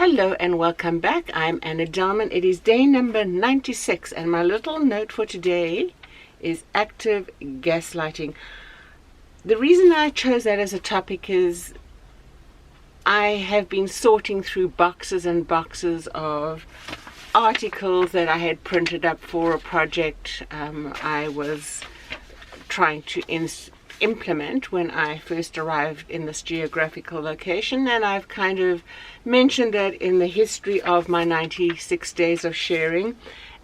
Hello and welcome back. I'm Anna Delman. It is day number 96 and my little note for today is active gaslighting. The reason I chose that as a topic is I have been sorting through boxes and boxes of articles that I had printed up for a project I was trying to implement when I first arrived in this geographical location, and I've kind of mentioned that in the history of my 96 days of sharing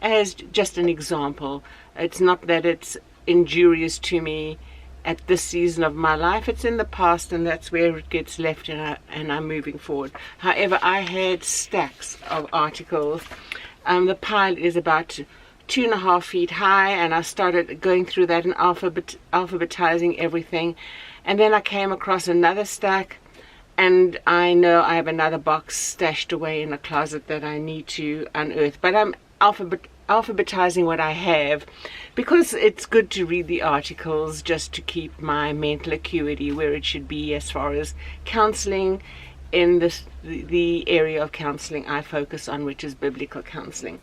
as just an example. It's not that it's injurious to me at this season of my life, it's in the past and that's where it gets left and I'm moving forward. However, I had stacks of articles. The pile is about 2.5 feet high, and I started going through that and alphabetizing everything, and then I came across another stack, and I know I have another box stashed away in a closet that I need to unearth, but I'm alphabetizing what I have because it's good to read the articles just to keep my mental acuity where it should be as far as counseling in the area of counseling I focus on, which is biblical counseling.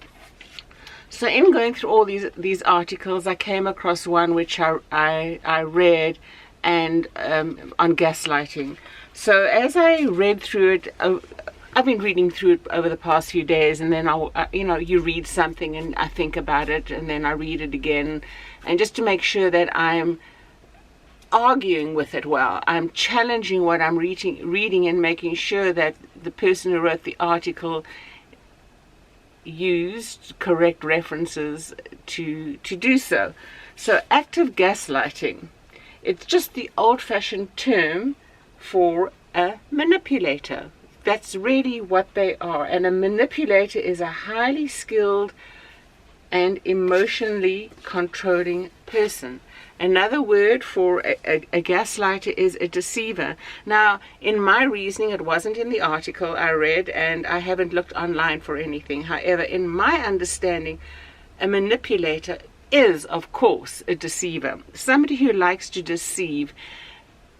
So in going through all these articles, I came across one which I read and on gaslighting. So as I read through it, I've been reading through it over the past few days, and then you read something and I think about it, and then I read it again, and just to make sure that I'm arguing with it well, I'm challenging what I'm reading and making sure that the person who wrote the article used correct references to do so. So active gaslighting, it's just the old-fashioned term for a manipulator. That's really what they are. And a manipulator is a highly skilled and emotionally controlling person. Another word for a gaslighter is a deceiver. Now, in my reasoning, it wasn't in the article I read, and I haven't looked online for anything. However, in my understanding, a manipulator is, of course, a deceiver. Somebody who likes to deceive.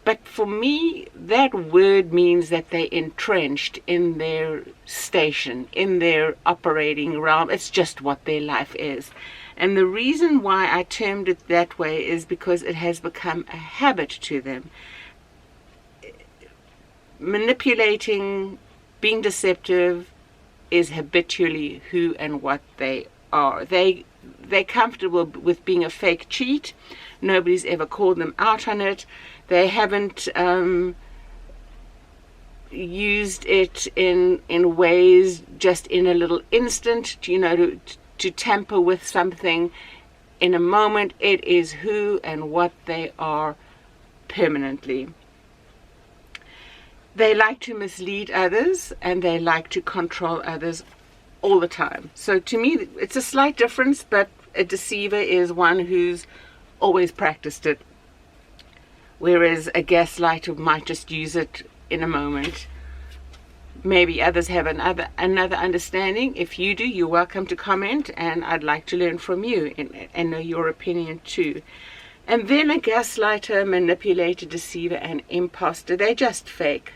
But for me, that word means that they're entrenched in their station, in their operating realm. It's just what their life is. And the reason why I termed it that way is because it has become a habit to them. Manipulating, being deceptive is habitually who and what they are. They're comfortable with being a fake cheat. Nobody's ever called them out on it. They haven't used it in ways just in a little instant, to tamper with something in a moment. It is who and what they are permanently. They like to mislead others, and they like to control others all the time. So to me, it's a slight difference, but a deceiver is one who's always practiced it, whereas a gaslighter might just use it in a moment. Maybe others have another understanding. If you do, you're welcome to comment, and I'd like to learn from you and know your opinion too. And then a gaslighter, manipulator, deceiver, and imposter, they're just fake.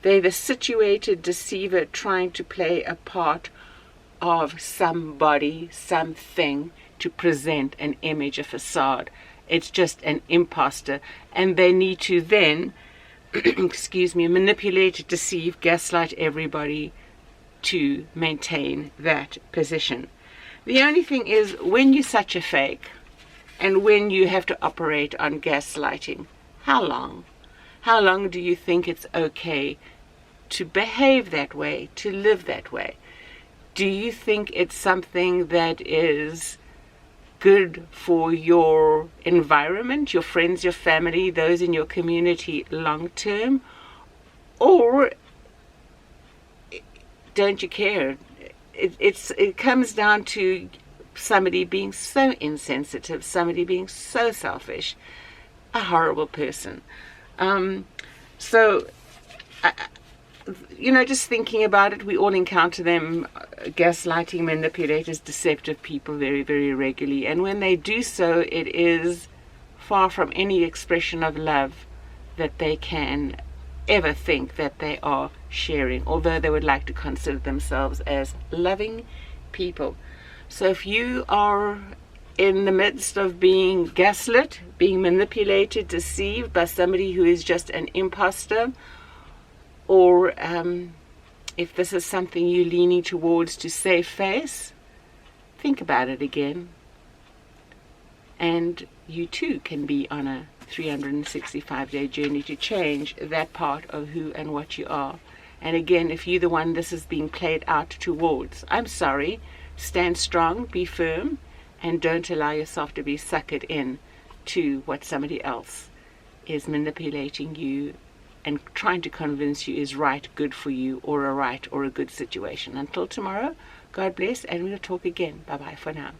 They're the situated deceiver trying to play a part of somebody, something, to present an image, a facade. It's just an imposter, and they need to then manipulate, deceive, gaslight everybody to maintain that position. The only thing is, when you're such a fake and when you have to operate on gaslighting, how long? How long do you think it's okay to behave that way, to live that way? Do you think it's something that is good for your environment, your friends, your family, those in your community long term? Or don't you care? It comes down to somebody being so insensitive, somebody being so selfish, a horrible person. Just thinking about it, we all encounter them, gaslighting, manipulators, deceptive people very, very regularly. And when they do so, it is far from any expression of love that they can ever think that they are sharing, although they would like to consider themselves as loving people. So if you are in the midst of being gaslit, being manipulated, deceived by somebody who is just an imposter, or if this is something you're leaning towards to save face, think about it again. And you too can be on a 365-day journey to change that part of who and what you are. And again, if you're the one this is being played out towards, I'm sorry. Stand strong, be firm, and don't allow yourself to be suckered in to what somebody else is manipulating you and trying to convince you is right, good for you, or a right or a good situation. Until tomorrow, God bless, and we'll talk again. Bye-bye for now.